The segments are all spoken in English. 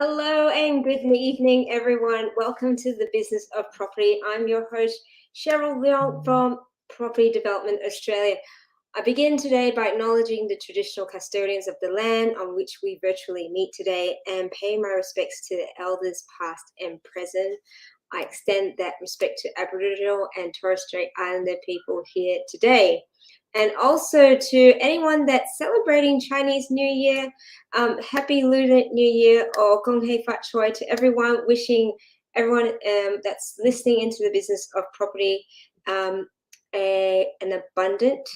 Hello and good evening, everyone. Welcome to the Business of Property. I'm your host, Cheryl Leong from Property Development Australia. I begin today by acknowledging the traditional custodians of the land on which we virtually meet today and pay my respects to the elders past and present. I extend that respect to Aboriginal and Torres Strait Islander people here today. And also to anyone that's celebrating Chinese New Year, Happy Lunar New Year or Gong Hei Fat Choi to everyone, wishing everyone that's listening into the business of property an abundant,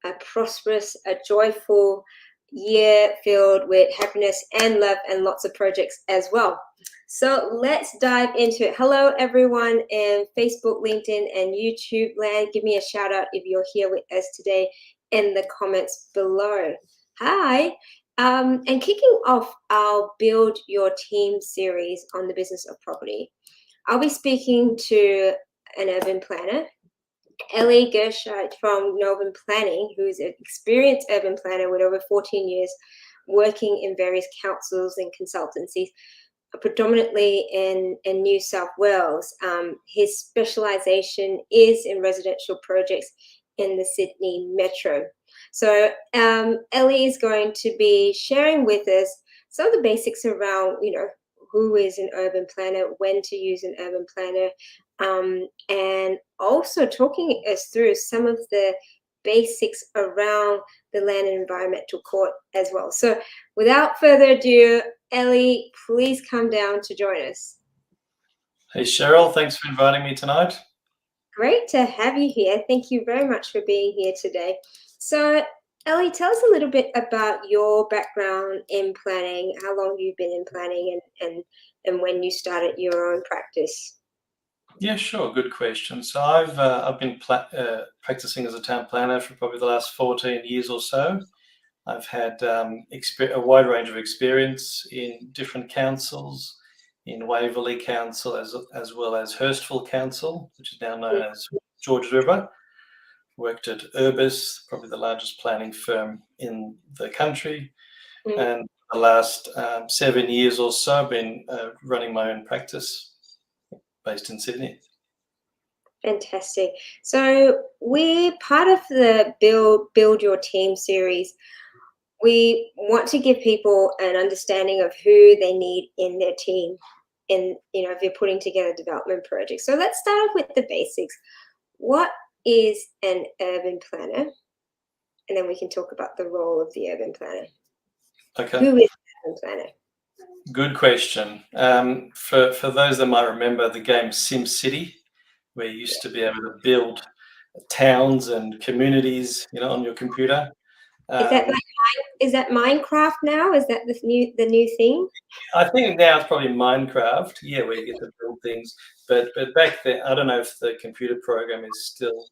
a prosperous, a joyful year filled with happiness and love and lots of projects as well. So let's dive into it. Hello, everyone in Facebook, LinkedIn, and YouTube land. Give me a shout out if you're here with us today in the comments below. Hi. And kicking off our Build Your Team series on the business of property, I'll be speaking to an urban planner, Eli Gescheit from Urban Planning, who's an experienced urban planner with over 14 years working in various councils and consultancies, predominantly in New South Wales. His specialisation is in residential projects in the Sydney Metro. So Ellie is going to be sharing with us some of the basics around, who is an urban planner, when to use an urban planner, and also talking us through some of the basics around the Land and Environmental Court as well. So without further ado, Ellie, please come down to join us. Hey Cheryl, thanks for inviting me tonight. Great to have you here. Thank you very much for being here today. So Ellie, tell us a little bit about your background in planning, how long you've been in planning and when you started your own practice. Yeah, sure. Good question. So I've been practicing as a town planner for probably the last 14 years or so. I've had a wide range of experience in different councils, in Waverley Council as well as Hurstville Council, which is now known as George River. Worked at Urbis, probably the largest planning firm in the country. And the last 7 years or so, I've been running my own practice based in Sydney. Fantastic. So we're part of the Build Your Team series. We want to give people an understanding of who they need in their team if you're putting together development projects. So let's start off with the basics. What is an urban planner? And then we can talk about the role of the urban planner. Okay. Who is an urban planner? Good question. For those that might remember the game SimCity, where you used to be able to build towns and communities, on your computer. Is that Minecraft now? Is that the new thing? I think now it's probably Minecraft, where you get to build things. But back then, I don't know if the computer program is still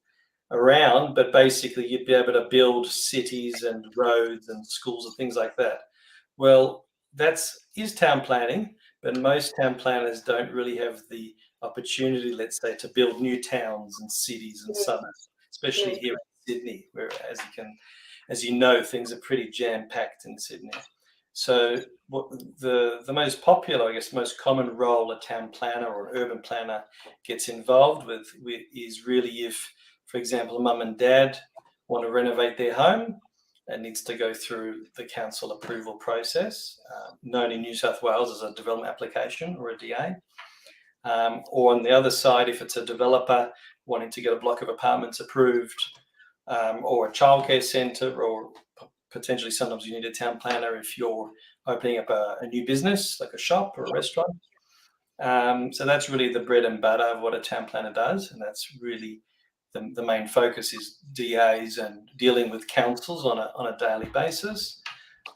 around, but basically you'd be able to build cities and roads and schools and things like that. Well, is town planning, but most town planners don't really have the opportunity, let's say, to build new towns and cities and suburbs, especially here in Sydney, where as you know, things are pretty jam-packed in Sydney. So what the most popular, I guess, most common role a town planner or an urban planner gets involved with is really if, for example, mum and dad want to renovate their home. It needs to go through the council approval process, known in New South Wales as a development application or a DA. Or on the other side, if it's a developer wanting to get a block of apartments approved, or a childcare centre, or potentially sometimes you need a town planner if you're opening up a new business, like a shop or a restaurant. So that's really the bread and butter of what a town planner does, and that's really the main focus is DAs and dealing with councils on a daily basis.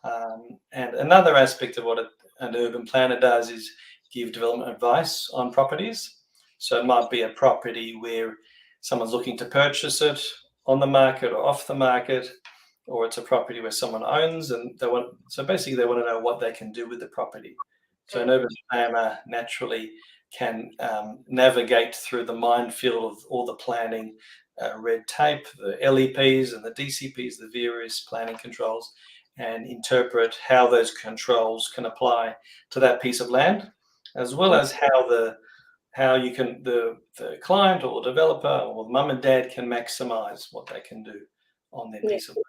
And another aspect of what an urban planner does is give development advice on properties. So it might be a property where someone's looking to purchase it on the market or off the market, or it's a property where someone owns and they want to know what they can do with the property. So an urban planner naturally can navigate through the minefield of all the planning red tape, the LEPs and the DCPs, the various planning controls, and interpret how those controls can apply to that piece of land, as well as how you can the client or developer or mum and dad can maximize what they can do on their Yeah. piece of land.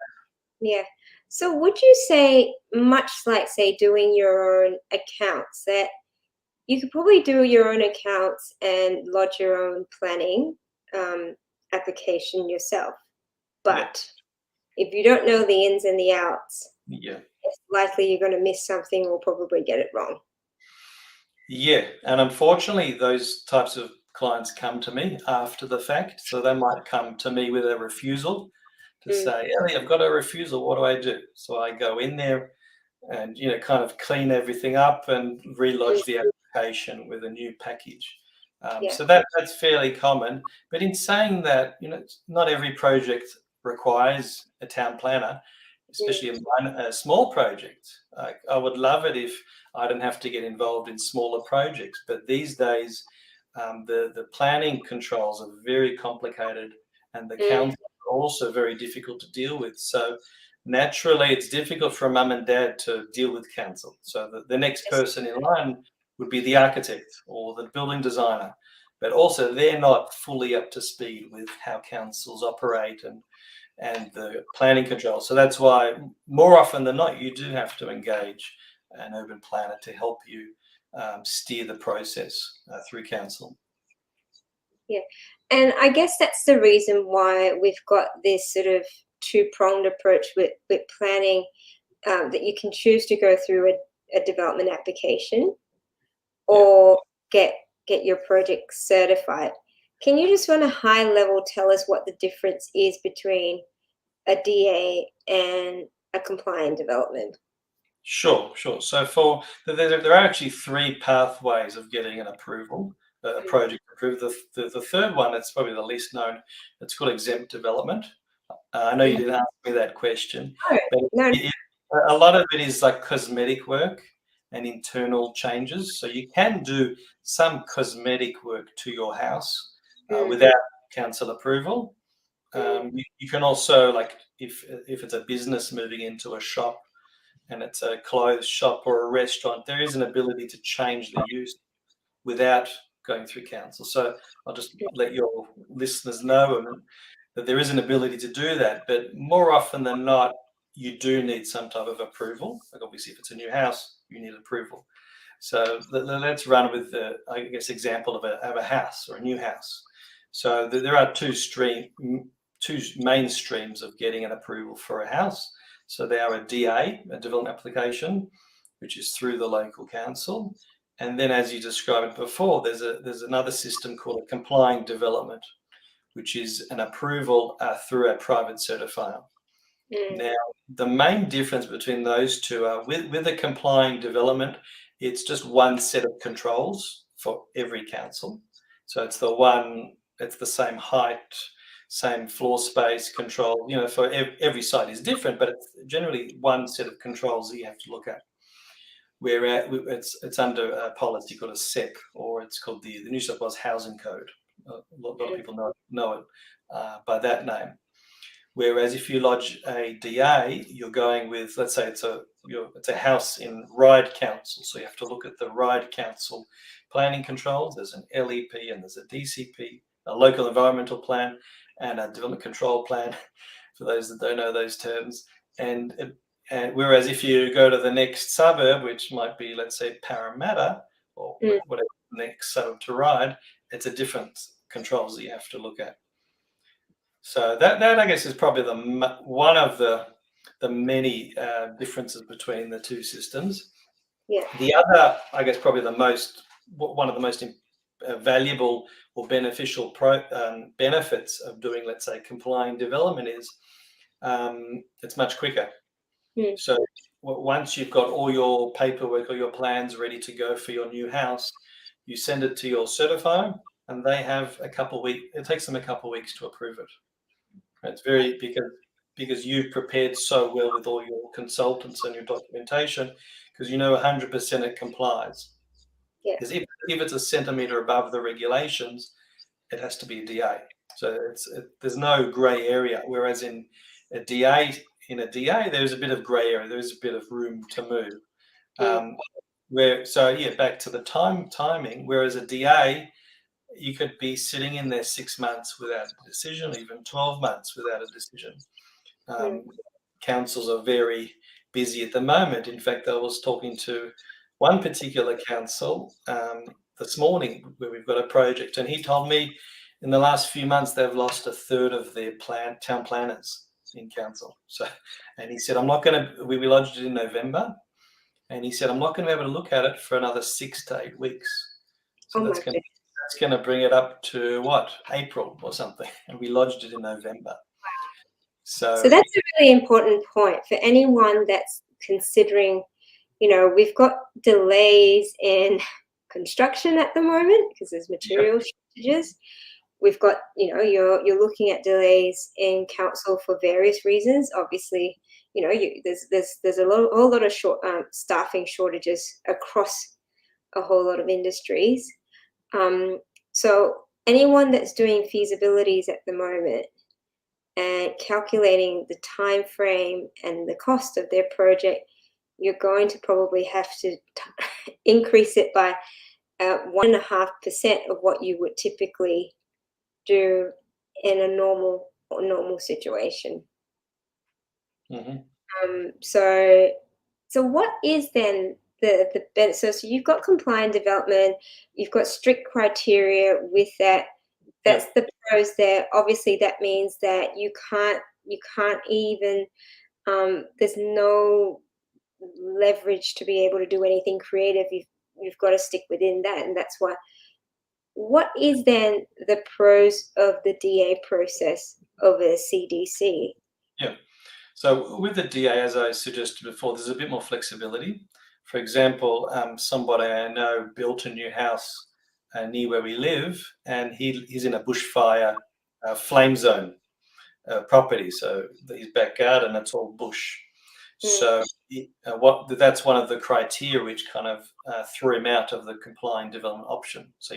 Yeah. So would you say, much like, say, doing your own accounts, that you could probably do your own accounts and lodge your own planning application yourself, but if you don't know the ins and the outs, Yeah. it's likely you're going to miss something or probably get it wrong. Yeah, and unfortunately, those types of clients come to me after the fact. So they might come to me with a refusal to say, Ellie, I've got a refusal. What do I do? So I go in there and, kind of clean everything up and relodge the application with a new package. So that's fairly common. But in saying that, not every project requires a town planner, especially a small project. I would love it if I didn't have to get involved in smaller projects. But these days, the planning controls are very complicated, and the council are also very difficult to deal with. So naturally, it's difficult for a mum and dad to deal with council. So the next person in line would be the architect or the building designer. But also, they're not fully up to speed with how councils operate and the planning control. So that's why more often than not, you do have to engage an urban planner to help you steer the process through council. Yeah, and I guess that's the reason why we've got this sort of two-pronged approach with planning, that you can choose to go through a development application or get your project certified. Can you just on a high level tell us what the difference is between a DA and a compliant development? Sure. So there are actually three pathways of getting an approval, a project approved. The third one, it's probably the least known. It's called exempt development. I know you didn't ask me that question, but a lot of it is like cosmetic work and internal changes. So you can do some cosmetic work to your house without council approval. You can also, like, if it's a business moving into a shop and it's a clothes shop or a restaurant, there is an ability to change the use without going through council. So I'll just let your listeners know that there is an ability to do that. But more often than not, you do need some type of approval. Like, obviously, if it's a new house, you need approval. So let's run with the, I guess, example of a house or a new house. So there are two main streams of getting an approval for a house. So they are a DA, a development application, which is through the local council. And then, as you described before, there's another system called a complying development, which is an approval through a private certifier. Now, the main difference between those two are with a complying development, it's just one set of controls for every council. So it's the same height, same floor space control. For every site is different, but it's generally one set of controls that you have to look at. Where it's under a policy called a SEP, or it's called the New South Wales Housing Code. A lot of people know it by that name. Whereas if you lodge a DA, you're going with, let's say it's a house in Ryde Council, so you have to look at the Ryde Council planning controls. There's an LEP and there's a DCP, a local environmental plan, and a development control plan, for those that don't know those terms. And whereas if you go to the next suburb, which might be, let's say, Parramatta, or whatever the next suburb to Ryde, it's a different controls that you have to look at. So that I guess is probably one of the many differences between the two systems. Yeah. The other, I guess, probably one of the most valuable or beneficial benefits of doing, let's say, complying development is it's much quicker. So once you've got all your paperwork or your plans ready to go for your new house, you send it to your certifier, and they have a couple of weeks. It takes them a couple of weeks to approve it. It's because you've prepared so well with all your consultants and your documentation, because 100% it complies. Because if it's a centimetre above the regulations, it has to be a DA. So there's no grey area. Whereas in a DA, in a DA, there's a bit of grey area. There's a bit of room to move. Mm. Back to the timing. Whereas a DA, you could be sitting in there 6 months without a decision, even 12 months without a decision. Councils are very busy at the moment. In fact, I was talking to one particular council this morning where we've got a project, and he told me in the last few months they've lost a third of their town planners in council. So, and he said, we lodged it in November, and he said, I'm not going to be able to look at it for another 6 to 8 weeks. So that's going to bring it up to what, April or something, and we lodged it in November. So that's a really important point for anyone that's considering. We've got delays in construction at the moment because there's material shortages. We've got, you're looking at delays in council for various reasons. Obviously, there's a whole lot of staffing shortages across a whole lot of industries. So anyone that's doing feasibilities at the moment and calculating the time frame and the cost of their project, you're going to probably have to increase it by 1.5% of what you would typically do in a normal situation. So what is then the benefit? So you've got compliant development, you've got strict criteria with that. That's the pros there. Obviously, that means that you can't even there's no leverage to be able to do anything creative. You've got to stick within that, and that's why. What is then the pros of the DA process over CDC? Yeah, so with the DA, as I suggested before, there's a bit more flexibility. For example, somebody I know built a new house near where we live, and he's in a bushfire flame zone property. So his back garden, that's all bush. So that's one of the criteria which kind of threw him out of the complying development option. So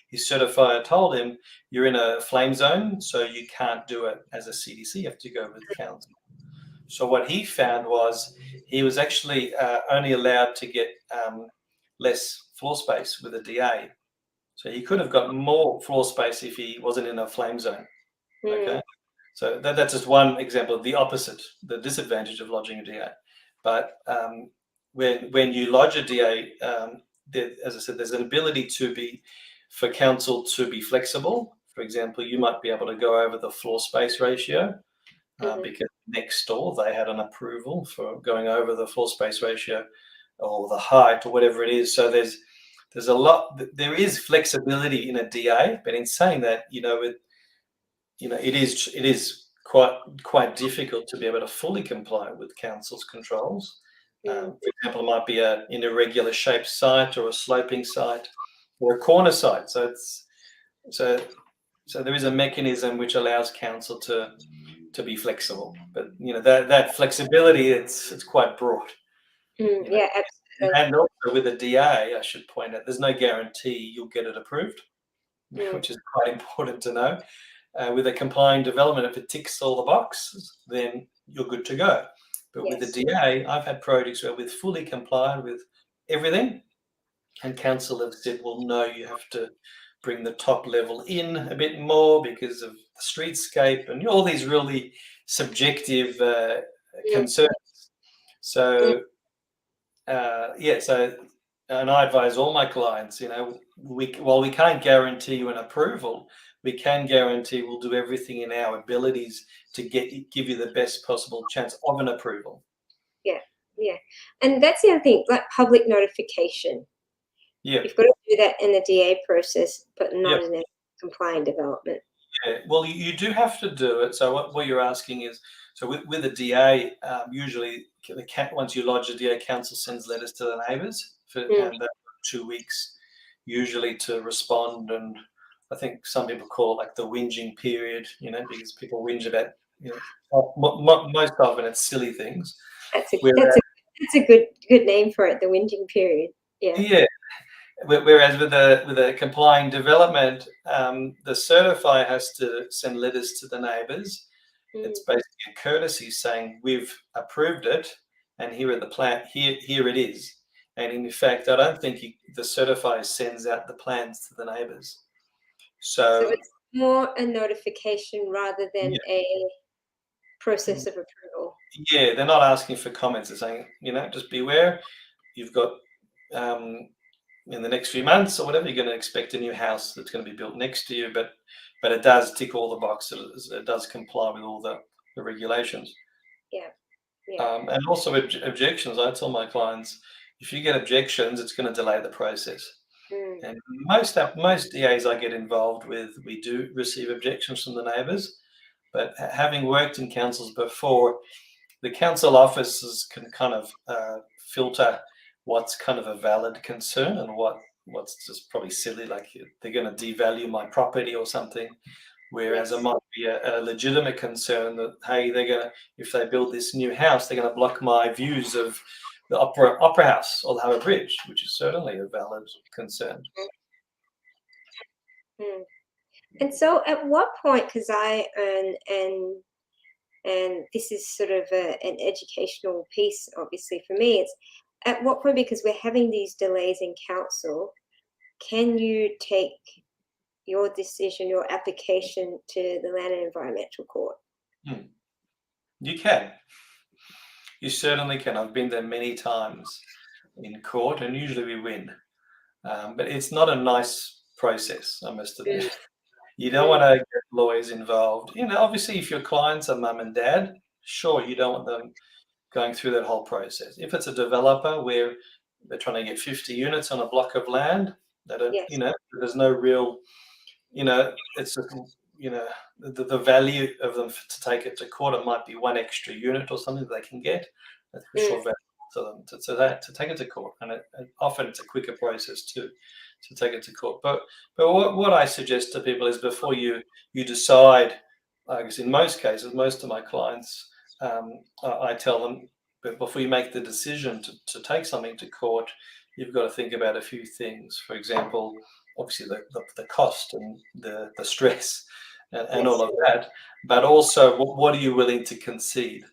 his certifier told him, you're in a flame zone, so you can't do it as a CDC, you have to go with the council. So what he found was he was actually only allowed to get less floor space with a DA. So he could have got more floor space if he wasn't in a flame zone. Okay. So that's just one example of the opposite, the disadvantage of lodging a DA. But when you lodge a DA, as I said, there's an ability for council to be flexible. For example, you might be able to go over the floor space ratio because next door they had an approval for going over the floor space ratio or the height or whatever it is. So there's a lot. There is flexibility in a DA, but in saying that, it is quite difficult to be able to fully comply with council's controls. For example, it might be an irregular shaped site or a sloping site or a corner site. So there is a mechanism which allows council to be flexible, but that flexibility it's quite broad. Yeah, absolutely. And also with a DA, I should point out, there's no guarantee you'll get it approved, which is quite important to know. With a complying development, if it ticks all the boxes, then you're good to go. But with the DA, I've had projects where we've fully complied with everything, and council have said, well, no, you have to bring the top level in a bit more because of the streetscape and all these really subjective concerns. So, and I advise all my clients, while we can't guarantee you an approval, we can guarantee we'll do everything in our abilities to give you the best possible chance of an approval. Yeah. And that's the other thing, like public notification. Yeah. You've got to do that in the DA process, but not in a compliant development. Yeah, well, you do have to do it. So what you're asking is, so with the DA, usually once you lodge a DA, council sends letters to the neighbours for 2 weeks, usually to respond. And I think some people call it like the whinging period, because people whinge about, most often it's silly things. That's a good name for it, the whinging period. Yeah. Whereas with a complying development, the certifier has to send letters to the neighbours, It's basically a courtesy saying we've approved it, and here are the plan. Here it is. And in fact, I don't think the certifier sends out the plans to the neighbours. So So it's more a notification rather than a process of approval. yeah, they're not asking for comments. They're saying, just beware. You've got in the next few months or whatever, you're going to expect a new house that's going to be built next to you, but it does tick all the boxes. It does comply with all the regulations. Yeah. And also objections. I tell my clients, if you get objections, it's going to delay the process. And most DAs I get involved with, we do receive objections from the neighbours. But having worked in councils before, the council officers can kind of filter what's kind of a valid concern and what's just probably silly, like they're going to devalue my property or something. Whereas it might be a legitimate concern that, hey, if they build this new house, they're going to block my views of the opera house or the Harbour Bridge, which is certainly a valid concern. And so at what point, because I and this is sort of an educational piece, obviously, for me, it's at what point, because we're having these delays in council, can you take your decision, your application to the Land and Environmental Court? You can. You certainly can. I've been there many times in court, and usually we win. But it's not a nice process, I must admit. You don't want to get lawyers involved. Obviously, if your clients are mum and dad, sure, you don't want them going through that whole process. If it's a developer where they're trying to get 50 units on a block of land, that there's no real, it's just, the value of them to take it to court, it might be one extra unit or something that they can get. That's sure value to them to take it to court, and often it's a quicker process to take it to court. But what I suggest to people is before you decide, I guess in most cases, most of my clients, I tell them, but before you make the decision to take something to court, you've got to think about a few things. For example, obviously the cost and the stress and all of that, but also what are you willing to concede?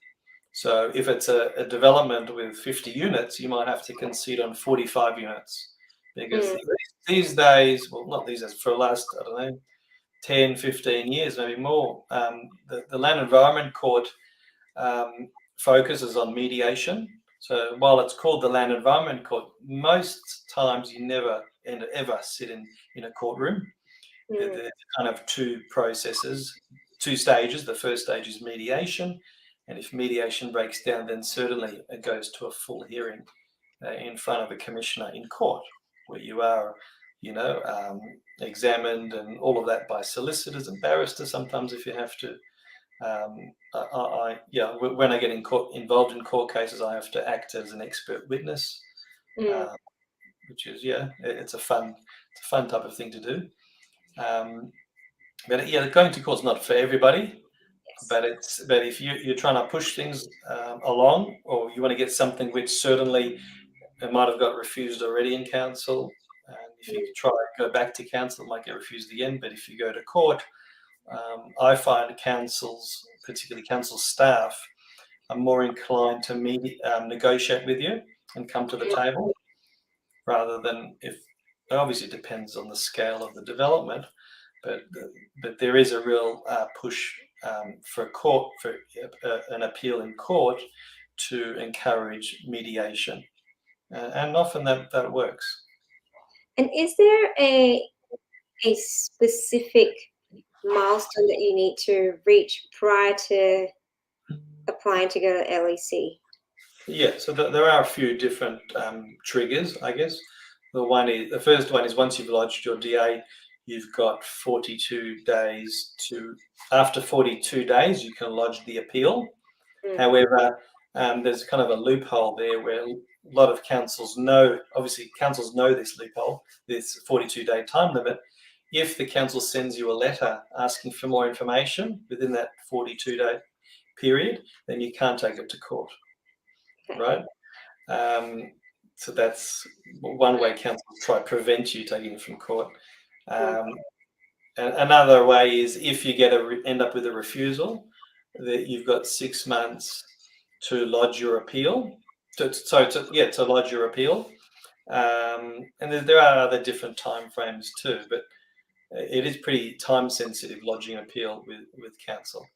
So if it's a development with 50 units, you might have to concede on 45 units. Because these days, well, not these days, for the last, 10, 15 years, maybe more, the Land Environment Court focuses on mediation. So while it's called the Land Environment Court, most times you never ever sit in a courtroom. There's kind of two processes, two stages. The first stage is mediation. And if mediation breaks down, then certainly it goes to a full hearing in front of a commissioner in court, where you are, examined and all of that by solicitors and barristers sometimes if you have to. When I get involved in court cases, I have to act as an expert witness, which is it's a fun type of thing to do. But going to court is not for everybody. But if you're trying to push things along, or you want to get something which certainly it might have got refused already in council, and if you try to go back to council, it might get refused again. But if you go to court, I find councils, particularly council staff, are more inclined to negotiate with you and come to the table, rather than obviously it depends on the scale of the development, but there is a real push for an appeal in court to encourage mediation, and often that works. And is there a specific milestone that you need to reach prior to applying to go to LEC? Yeah, so there are a few different triggers, I guess. The first one is once you've lodged your DA, you've got 42 days after 42 days, you can lodge the appeal. However, there's kind of a loophole there where a lot of councils know this loophole, this 42-day time limit. If the council sends you a letter asking for more information within that 42-day period, then you can't take it to court, right? So that's one way councils try to prevent you taking it from court. And another way is if you end up with a refusal, that you've got 6 months to lodge your appeal. To lodge your appeal. And there are other different time frames too, but it is pretty time sensitive lodging an appeal with council.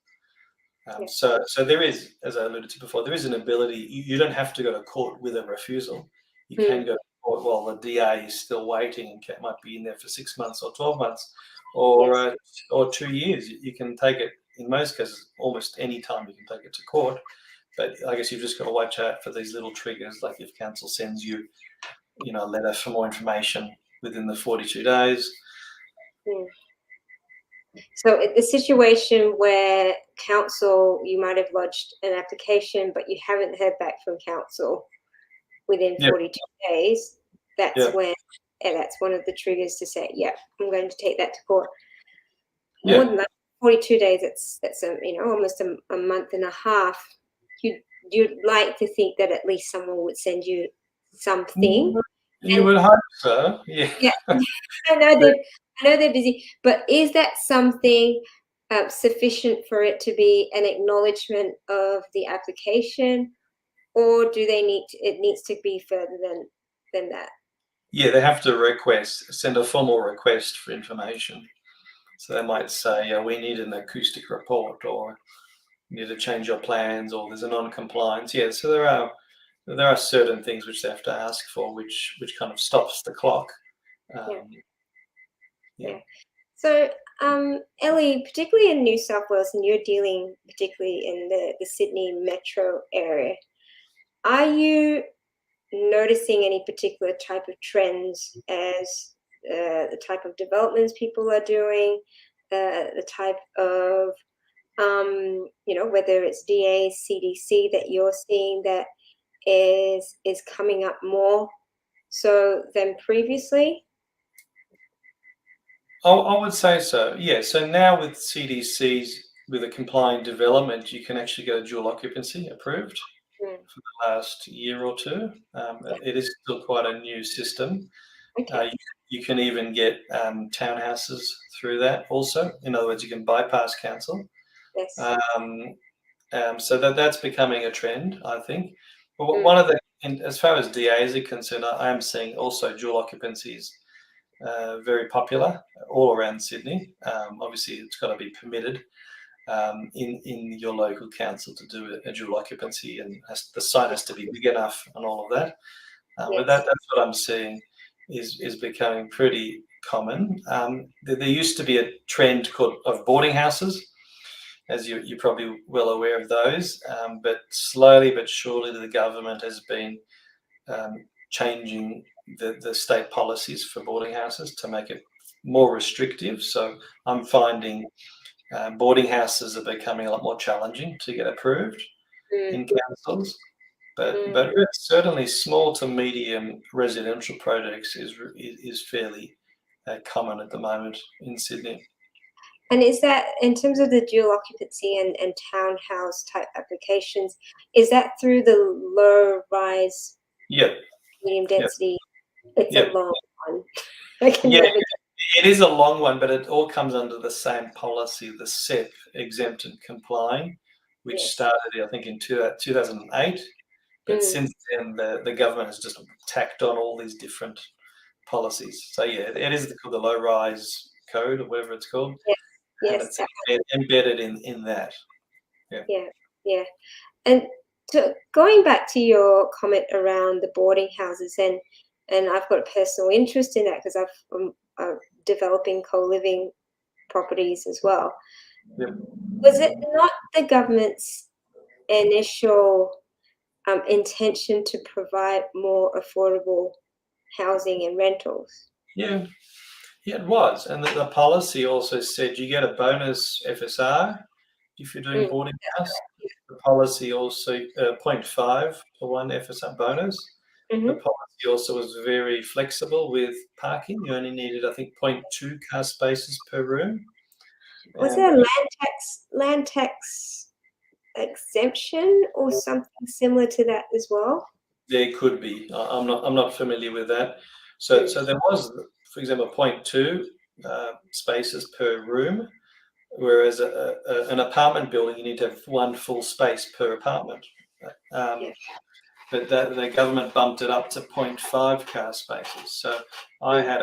So there is, as I alluded to before, there is an ability. You don't have to go to court with a refusal. You can go to court while the DA is still waiting and might be in there for 6 months or 12 months or 2 years. You can take it, in most cases, almost any time you can take it to court. But I guess you've just got to watch out for these little triggers, like if council sends you, a letter for more information within the 42 days. So the situation where council, you might have lodged an application, but you haven't heard back from council within 42 days, that's when, that's one of the triggers to say, I'm going to take that to court. More than that, 42 days, that's almost a month and a half. You'd like to think that at least someone would send you something. You would hope so, yeah. I know they're busy, but is that something sufficient for it to be an acknowledgement of the application, or do it needs to be further than that? Yeah, they have to send a formal request for information. So they might say, we need an acoustic report, or you need to change your plans, or there's a non-compliance. Yeah, so there are certain things which they have to ask for, which kind of stops the clock. So, Ellie, particularly in New South Wales, and you're dealing particularly in the Sydney metro area, are you noticing any particular type of trends as the type of developments people are doing, the type of, whether it's DA, CDC that you're seeing that is coming up more so than previously? I would say so, yeah. So now with CDCs, with a compliant development, you can actually get a dual occupancy approved for the last year or two. It is still quite a new system. You can even get townhouses through that also. In other words, you can bypass council. So that's becoming a trend, I think. But one of as far as DAs are concerned, I am seeing also dual occupancies very popular all around Sydney. Obviously, it's got to be permitted in your local council to do a dual occupancy, and the site has to be big enough and all of that. But that's what I'm seeing is becoming pretty common. There used to be a trend of boarding houses, as you're probably well aware of those, but slowly but surely the government has been changing the state policies for boarding houses to make it more restrictive. So I'm finding boarding houses are becoming a lot more challenging to get approved in councils. But certainly small to medium residential projects is fairly common at the moment in Sydney. And is that, in terms of the dual occupancy and townhouse type applications, is that through the low rise, medium density? It's a long one. It is a long one, but it all comes under the same policy, the SEP, exempt and complying, which started, I think, in 2008. But since then, the government has just tacked on all these different policies. So it is the low rise code, or whatever it's called. And it's embedded in that. And going back to your comment around the boarding houses, and I've got a personal interest in that because I'm developing co-living properties as well. Was it not the government's initial intention to provide more affordable housing and rentals? Yeah, it was. And the policy also said you get a bonus FSR if you're doing boarding house. The policy also 0.5 for one FSR bonus. The policy also was very flexible with parking. You only needed, I think, 0.2 car spaces per room. Was there a land tax exemption or something similar to that as well? There could be. I'm not familiar with that. So there was, for example, 0.2 spaces per room, whereas an apartment building, you need to have one full space per apartment. But the government bumped it up to 0.5 car spaces. So I had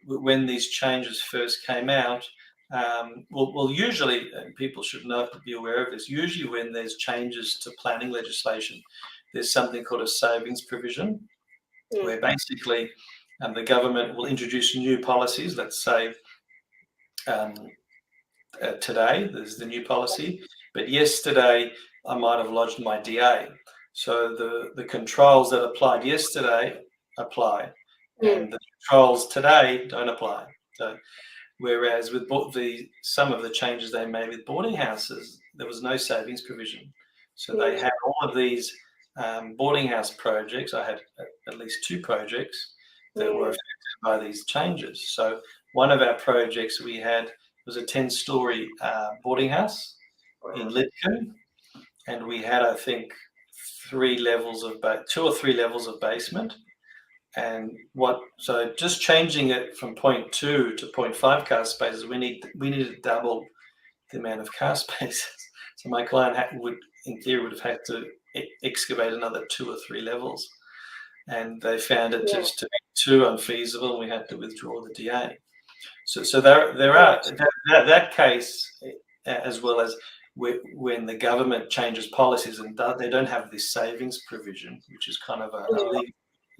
when these changes first came out, well, usually, and people should be aware of this, usually when there's changes to planning legislation, there's something called a savings provision, where basically the government will introduce new policies. Let's say today there's the new policy, but yesterday I might have lodged my DA. So the controls that applied yesterday apply, and the controls today don't apply. So, whereas with some of the changes they made with boarding houses, there was no savings provision. So they had all of these boarding house projects. I had at least 2 projects that were affected by these changes. So one of our projects we had was a 10-story boarding house in Lidcombe, and we had, I think, 2 or 3 levels of basement. And so just changing it from 0.2 to 0.5 car spaces, we needed to double the amount of car spaces. So my client would have had to excavate another 2 or 3 levels, and they found it just to be too unfeasible, and we had to withdraw the DA. So there are that case, as well as when the government changes policies and they don't have this savings provision, which is kind of a legal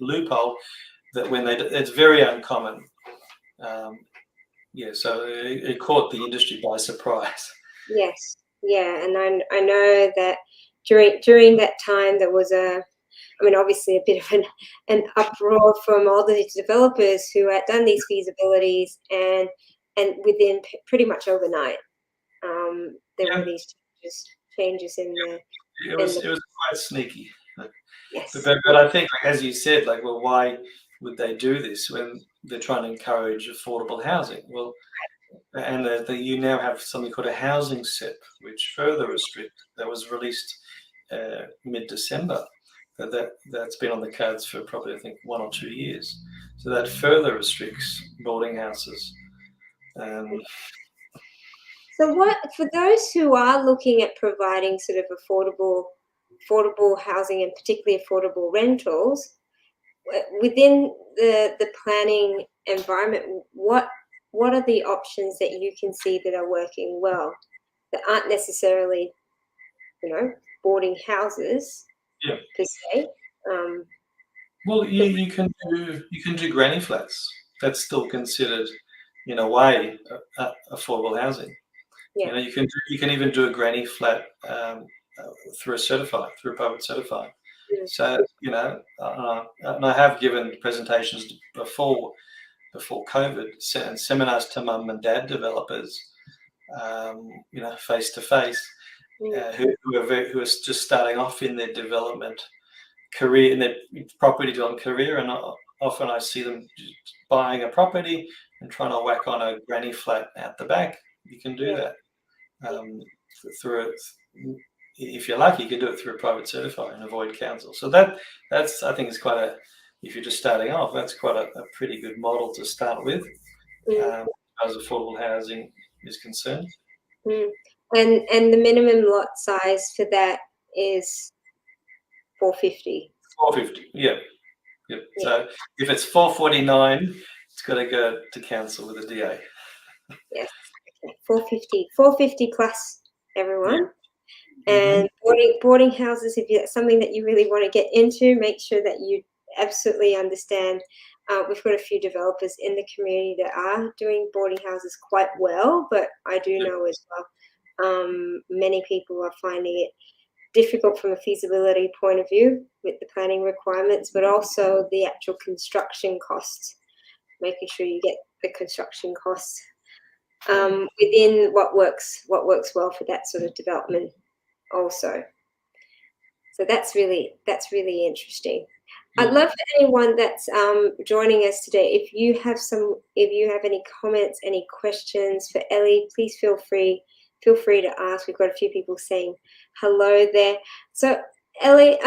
loophole, that it's very uncommon. So it caught the industry by surprise. Yes, and I know that during that time there was obviously a bit of an uproar from all the developers who had done these feasibilities, and within pretty much overnight, there were these changes in the. It was quite sneaky. Yes. But I think, as you said, well, why would they do this when they're trying to encourage affordable housing? Well, and you now have something called a housing SIP, which further restricts. That was released mid-December. That's been on the cards for probably, I think, 1 or 2 years. So that further restricts boarding houses. So for those who are looking at providing sort of affordable housing, and particularly affordable rentals within the planning environment, what are the options that you can see that are working well, that aren't necessarily, boarding houses per se? Well, you can do granny flats. That's still considered, in a way, affordable housing. Yeah. You can even do a granny flat through a private certified. So and I have given presentations before COVID and seminars to mum and dad developers, face to face, who are just starting off in their development career, in their property development career, and often I see them buying a property and trying to whack on a granny flat out the back. You can do that through it. If you're lucky, you can do it through a private certifier and avoid council. So that's I think is quite if you're just starting off, that's quite a pretty good model to start with, as affordable housing is concerned. And the minimum lot size for that is 450. 450, yeah. So if it's 449, it's got to go to council with a DA. Yes, 450 plus, everyone. And boarding houses, if that's something that you really want to get into, make sure that you absolutely understand. We've got a few developers in the community that are doing boarding houses quite well, but I do know as well, many people are finding it difficult from a feasibility point of view with the planning requirements, but also the actual construction costs, making sure you get the construction costs within what works well for that sort of development also. So that's really interesting. I'd love for anyone that's joining us today, if you have any comments, any questions for Ellie, please feel free to ask. We've got a few people saying hello there. So Ellie,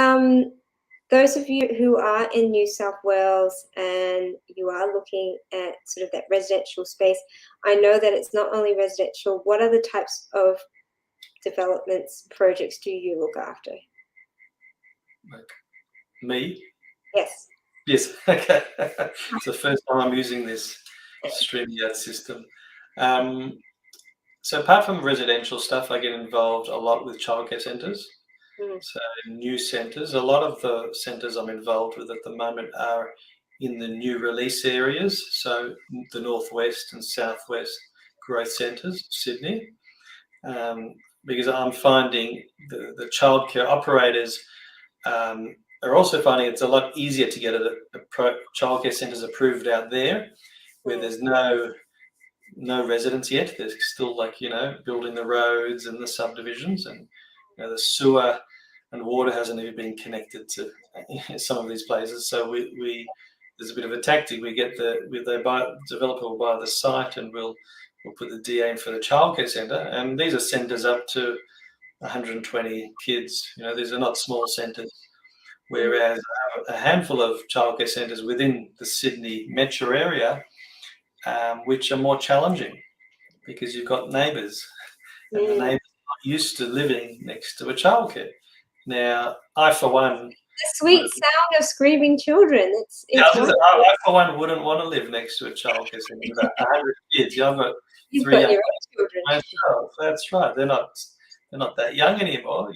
those of you who are in New South Wales and you are looking at sort of that residential space, I know that it's not only residential. What other types of developments projects do you look after? Like me? Yes. Yes. Okay. It's the first time I'm using this StreamYard system. So apart from residential stuff, I get involved a lot with childcare centres. So new centres, a lot of the centres I'm involved with at the moment are in the new release areas, so the northwest and southwest growth centres, Sydney, because I'm finding the childcare operators are also finding it's a lot easier to get childcare centres approved out there, where there's no residents yet. They're still building the roads and the subdivisions, and the sewer and water hasn't even been connected to some of these places. So there's a bit of a tactic. We get developer will buy the site, and we'll put the DA in for the childcare centre. And these are centres up to 120 kids. These are not small centres. Whereas a handful of childcare centres within the Sydney metro area, which are more challenging, because you've got neighbours, and the neighbours are not used to living next to a childcare. Now, I for one, the sweet sound of screaming children. I for one wouldn't want to live next to a childcare centre with 100 kids. I've got You've three got young your own children. myself. That's right. They're not that young anymore.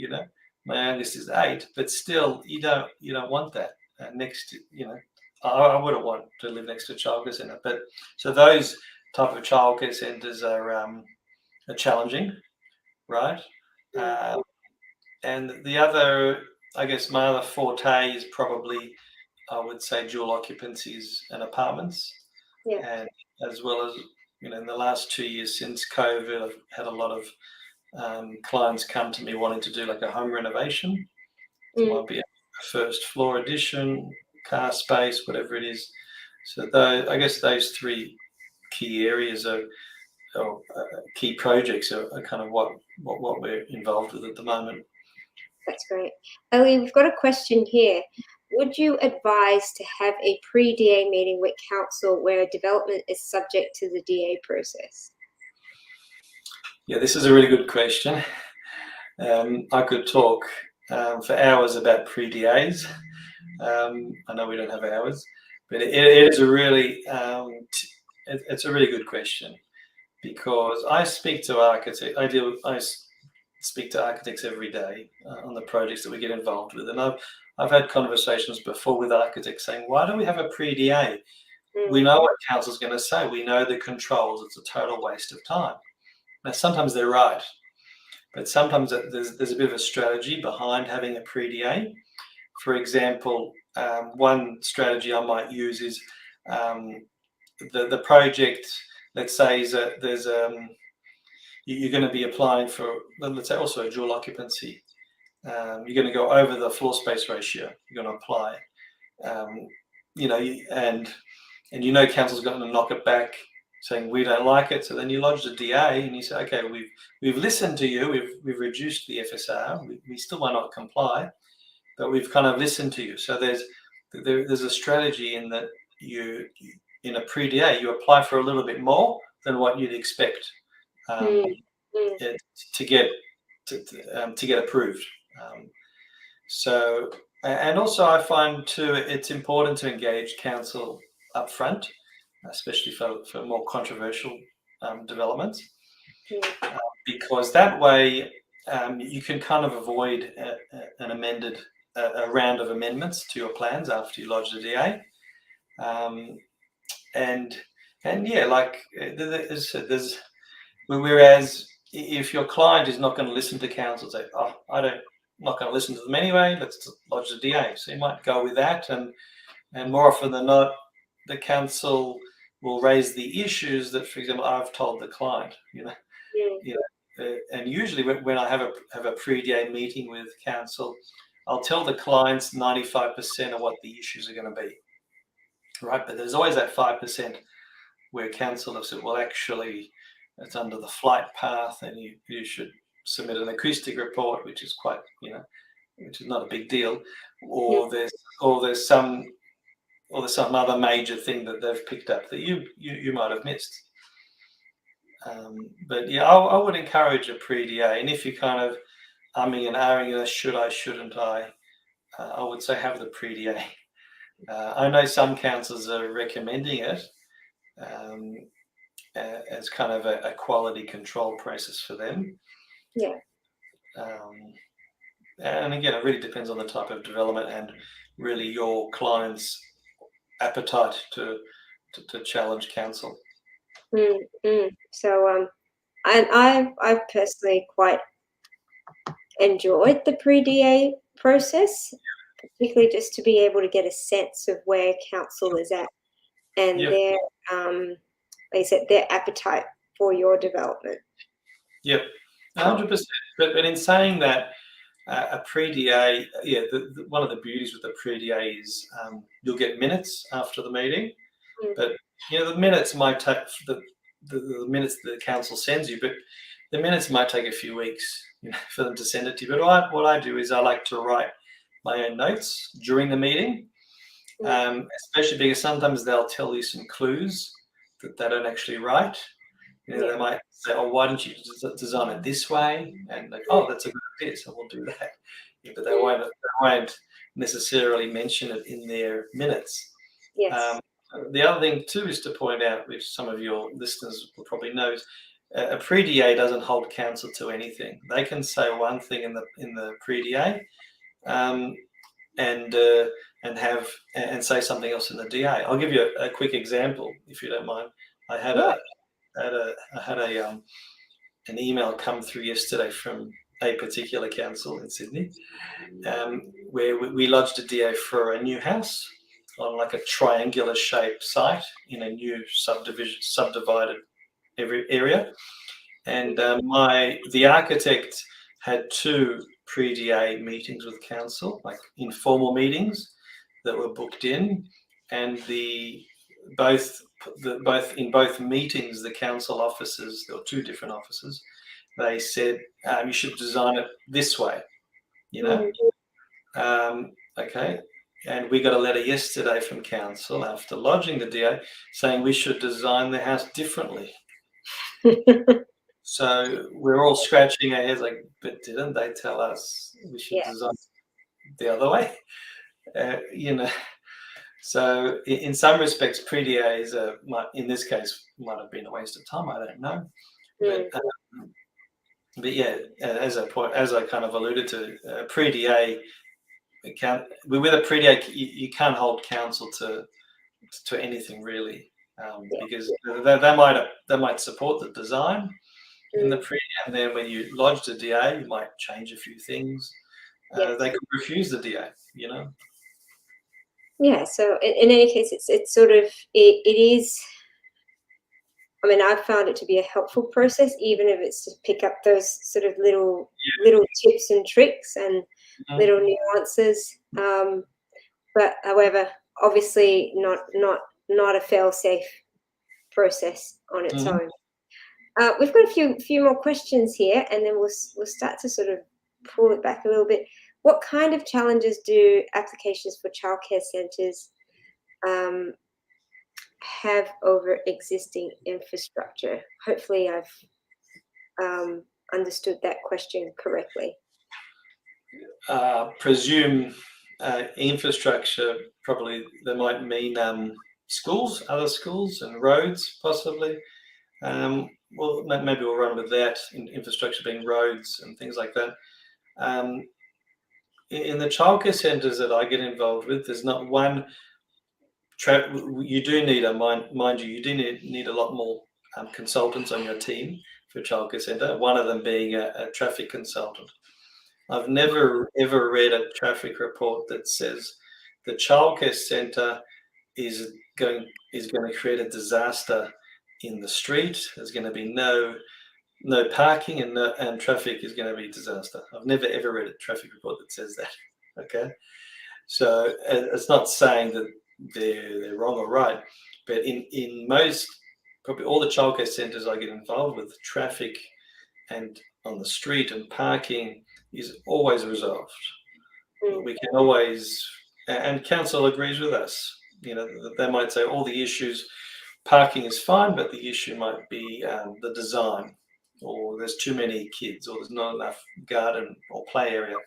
My youngest is 8, but still, you don't want that next to. I wouldn't want to live next to a childcare centre. But so those type of childcare centres are challenging, right? And the other, I guess, my other forte is probably, I would say, dual occupancies and apartments. Yeah. And as well as, in the last 2 years since COVID, I've had a lot of clients come to me wanting to do like a home renovation. It might be a first floor addition, car space, whatever it is. So I guess those 3 key areas or key projects are kind of what we're involved with at the moment. That's great. Ellie, we've got a question here. Would you advise to have a pre-DA meeting with council where development is subject to the DA process? Yeah, this is a really good question. I could talk for hours about pre-DAs. I know we don't have hours, but it is a really it's a really good question, because I speak to architects. I speak to architects every day on the projects that we get involved with, and I've had conversations before with architects saying, why do we have a pre-DA? We know what council's going to say. We know the controls. It's a total waste of time. Now, sometimes they're right, but sometimes there's a bit of a strategy behind having a pre-DA. For example, one strategy I might use is the project, let's say, is there's you're going to be applying for, let's say, also a dual occupancy. You're going to go over the floor space ratio. You're going to apply, and council's going to knock it back, saying we don't like it. So then you lodge the DA and you say, okay, we've listened to you. We've reduced the FSR. We still might not comply, but we've kind of listened to you. So there's a strategy in that you in a pre-DA you apply for a little bit more than what you'd expect to get approved. And also I find too it's important to engage council up front, especially for more controversial developments, because that way you can kind of avoid a round of amendments to your plans after you lodge the DA. Whereas if your client is not going to listen to council, say, oh, not going to listen to them anyway, let's lodge the DA. So you might go with that, and more often than not, the council will raise the issues that, for example, I've told the client, and usually when I have a pre-DA meeting with council, I'll tell the clients 95% of what the issues are going to be, right? But there's always that 5% where council have said, well, actually, it's under the flight path, and you should submit an acoustic report, which is quite, which is not a big deal, or there's some other major thing that they've picked up that you might have missed. But yeah, I would encourage a pre-DA, and if you're kind of umming and ahhing, should I, shouldn't I would say have the pre-DA. I know some councils are recommending it as kind of a quality control process for them. Yeah. And again, it really depends on the type of development and really your client's appetite to challenge council. So I've personally quite enjoyed the pre-DA process, particularly just to be able to get a sense of where council is at and their like I said, their appetite for your development. Yep, 100%. But in saying that, a pre-DA, one of the beauties with the pre-DA is you'll get minutes after the meeting, but the minutes might take the minutes the council sends you, but the minutes might take a few weeks for them to send it to you. But what I do is I like to write my own notes during the meeting, especially because sometimes they'll tell you some clues that they don't actually write. They might say, "Oh, why don't you design it this way?" And like, "Oh, that's a good idea, so we'll do that." But they won't necessarily mention it in their minutes. Yes. The other thing too is to point out, which some of your listeners will probably know, is a pre-DA doesn't hold council to anything. They can say one thing in the pre-DA, and say something else in the DA. I'll give you a quick example, if you don't mind. I had an email come through yesterday from a particular council in Sydney, where we lodged a DA for a new house on like a triangular shaped site in a new subdivided area, and the architect had 2 pre-DA meetings with council, like informal meetings that were booked in, and in both meetings, the council officers, there were 2 different officers, they said you should design it this way, okay. And we got a letter yesterday from council after lodging the DA saying we should design the house differently. So we're all scratching our heads like, but didn't they tell us we should design the other way? So in some respects, pre-DAs in this case might have been a waste of time. I don't know, but yeah, as I kind of alluded to, pre-DA with a pre-DA you can't hold council to anything really, because they might support the design in the pre, and then when you lodge the DA, you might change a few things. They could refuse the DA, Yeah. So in any case, it's sort of it is. I mean, I've found it to be a helpful process, even if it's to pick up those sort of little tips and tricks and little nuances. But however, obviously not a fail-safe process on its own. We've got a few more questions here, and then we'll start to sort of pull it back a little bit. What kind of challenges do applications for childcare centres have over existing infrastructure? Hopefully I've understood that question correctly. Presume infrastructure, probably they might mean schools, other schools and roads possibly. Well, maybe we'll run with that, infrastructure being roads and things like that. In the childcare centres that I get involved with, there's not one. You do need mind you, you do need a lot more consultants on your team for a childcare centre. One of them being a traffic consultant. I've never ever read a traffic report that says the childcare centre is going to create a disaster in the street. There's going to be no parking, and traffic is going to be a disaster. I've never ever read a traffic report that says that. Okay, so it's not saying that they're wrong or right, but in most, probably all the childcare centres I get involved with, traffic and on the street and parking is always resolved. we can always, and council agrees with us. They might say all the issues, parking is fine, but the issue might be the design, or there's too many kids, or there's not enough garden or play area.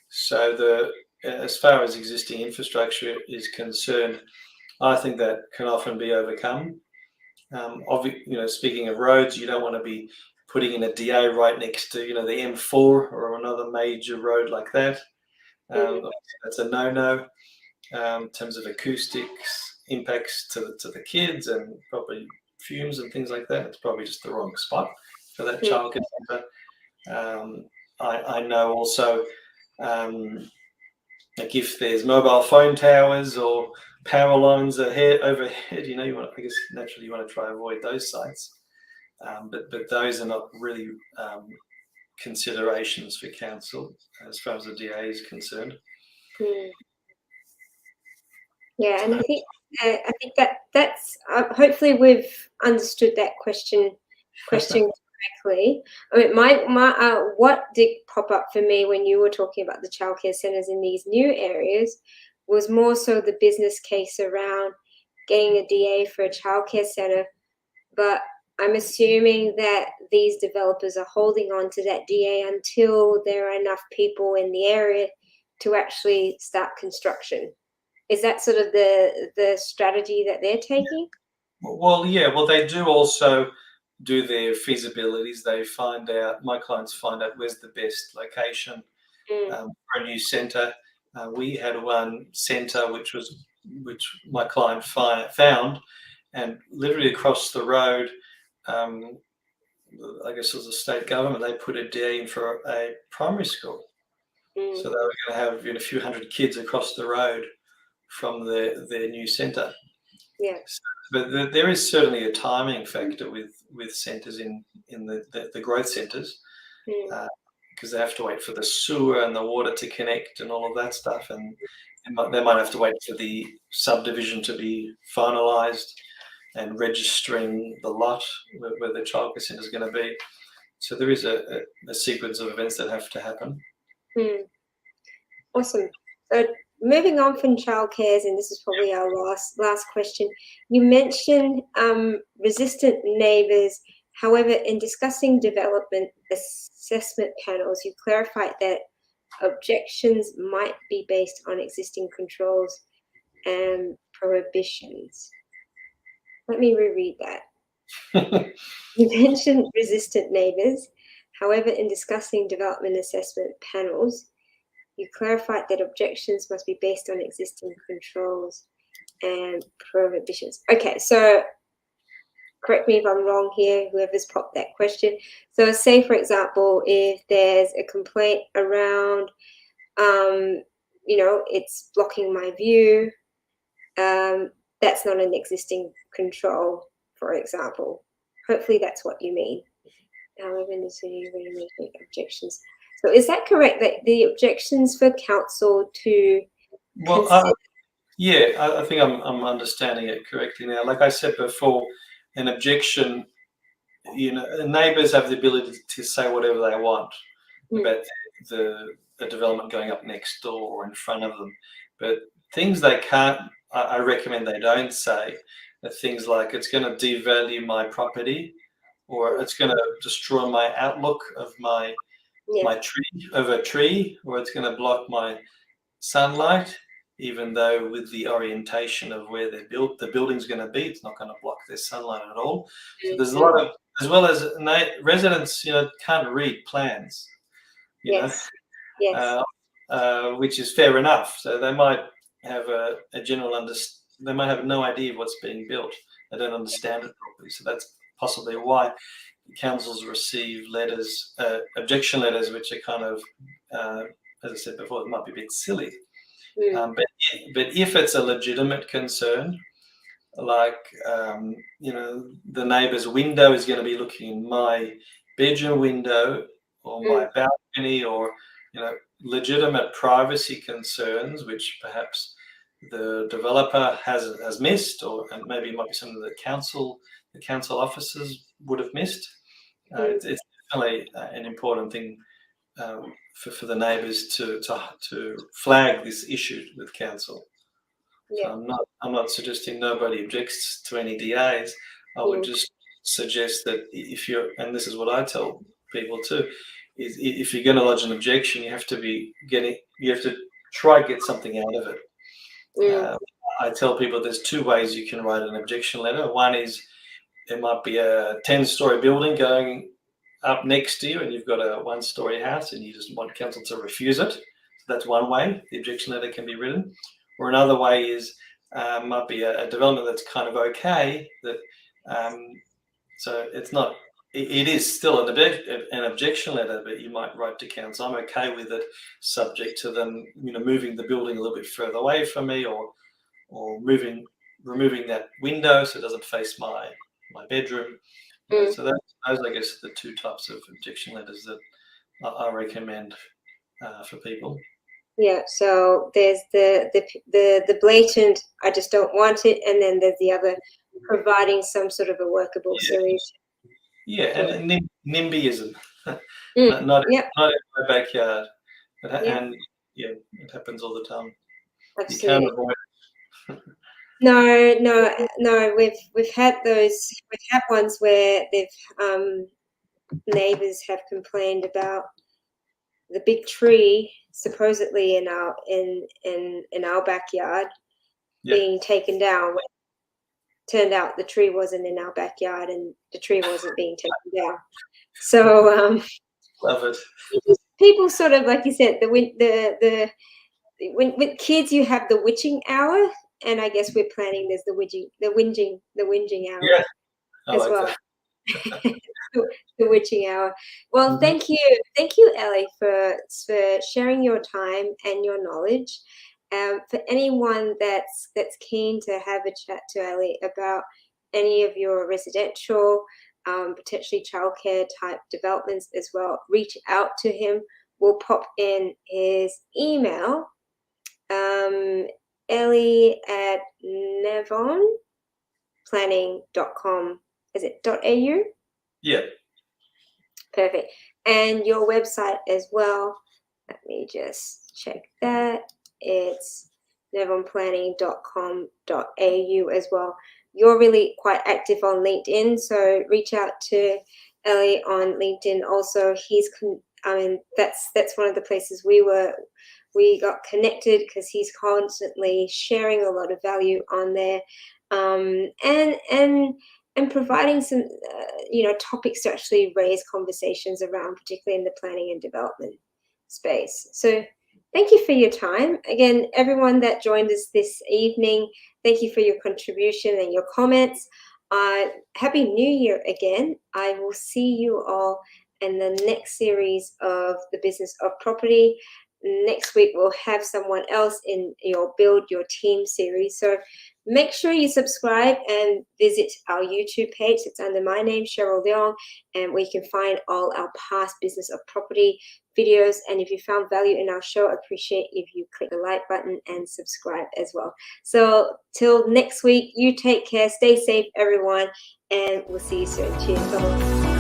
So as far as existing infrastructure is concerned, I think that can often be overcome. Speaking of roads, you don't want to be putting in a DA right next to, the M4 or another major road like that. That's a no-no in terms of acoustics, impacts to the kids, and probably fumes and things like that. It's probably just the wrong spot for that childcare centre. I know also, like if there's mobile phone towers or power lines overhead, I guess naturally you want to try and avoid those sites. But those are not really considerations for council as far as the DA is concerned. Yeah, and I think that's hopefully we've understood that question correctly. I mean, my what did pop up for me when you were talking about the childcare centres in these new areas was more so the business case around getting a DA for a childcare centre, but I'm assuming that these developers are holding on to that DA until there are enough people in the area to actually start construction. Is that sort of the strategy that they're taking? Well, yeah. Well, they do also do their feasibilities. My clients find out where's the best location for a new centre. We had one centre which my client found, and literally across the road, I guess it was the state government, they put a DA in for a primary school. So they were going to have a few hundred kids across the road from their new centre. Yeah. But there is certainly a timing factor with centres in the growth centres, because they have to wait for the sewer and the water to connect and all of that stuff, and they might have to wait for the subdivision to be finalised and registering the lot where the childcare centre is going to be. So there is a sequence of events that have to happen. Awesome. So moving on from childcares, and this is probably our last question. You mentioned resistant neighbours. However, in discussing development assessment panels, you clarified that objections might be based on existing controls and prohibitions. Let me reread that. You mentioned resistant neighbours. However, in discussing development assessment panels, you clarified that objections must be based on existing controls and prohibitions. Okay, so correct me if I'm wrong here, whoever's popped that question. So say, for example, if there's a complaint around, it's blocking my view, that's not an existing control, for example. Hopefully that's what you mean. However, in the city, we make objections. So is that correct, that the objections for council to Well, yeah, I think I'm understanding it correctly now. Like I said before, an objection, neighbours have the ability to say whatever they want about the development going up next door or in front of them. But things they can't, I recommend they don't say, are things like it's going to devalue my property, or it's going to destroy my outlook of my tree, or it's going to block my sunlight, even though with the orientation of where they're built, the building's going to be, it's not going to block their sunlight at all. So there's a lot of, as well as residents, can't read plans, which is fair enough. So they might have a general they might have no idea of what's being built. They don't understand it properly. So that's possibly why councils receive letters, objection letters, which are kind of, as I said before, it might be a bit silly. But if it's a legitimate concern, like the neighbour's window is going to be looking in my bedroom window or my balcony, or legitimate privacy concerns, which perhaps the developer has missed, and maybe it might be something that the council officers would have missed. It's definitely an important thing for the neighbours to flag this issue with council. Yeah. So I'm not suggesting nobody objects to any DAs. I would just suggest that if you're, and this is what I tell people too, is if you're going to lodge an objection, you have to try to get something out of it. I tell people there's two ways you can write an objection letter. One is it might be a 10-story building going up next to you, and you've got a 1-story house, and you just want council to refuse it. So that's one way the objection letter can be written. Or another way is might be a development that's kind of okay. That so it's not. It is still an objection letter, but you might write to council, I'm okay with it, subject to them, moving the building a little bit further away from me, or removing that window so it doesn't face my bedroom. So those, I guess, are the two types of objection letters that I recommend for people. Yeah. So there's the blatant, I just don't want it, and then there's the other, providing some sort of a workable solution. Yeah, and NIMBYism, not in my backyard, and it happens all the time. Absolutely. You can't avoid it. No. We've had those. We've had ones where they've neighbours have complained about the big tree supposedly in our backyard being taken down. Turned out the tree wasn't in our backyard, and the tree wasn't being taken down. So love it. People sort of, like you said, with kids you have the witching hour, and I guess we're planning there's the whinging hour. Yeah, I as like well. that. The witching hour. Well, thank you, Ellie, for sharing your time and your knowledge. For anyone that's keen to have a chat to Ellie about any of your residential, potentially childcare type developments as well, reach out to him. We'll pop in his email, ellie@nevonplanning.com. Is it .au? Yeah. Perfect. And your website as well. Let me just check that. It's nevonplanning.com.au as well. You're really quite active on LinkedIn, so reach out to Ellie on LinkedIn. Also, that's one of the places we got connected, because he's constantly sharing a lot of value on there, and providing some topics to actually raise conversations around, particularly in the planning and development space. So thank you for your time. Again, everyone that joined us this evening, thank you for your contribution and your comments. Happy New Year again. I will see you all in the next series of the Business of Property. Next week, we'll have someone else in your Build Your Team series. So make sure you subscribe and visit our YouTube page. It's under my name, Cheryl Leong, and where you can find all our past Business of Property videos. And if you found value in our show, I appreciate if you click the like button and subscribe as well. So till next week, you take care, stay safe, everyone, and we'll see you soon. Cheers. Bye-bye.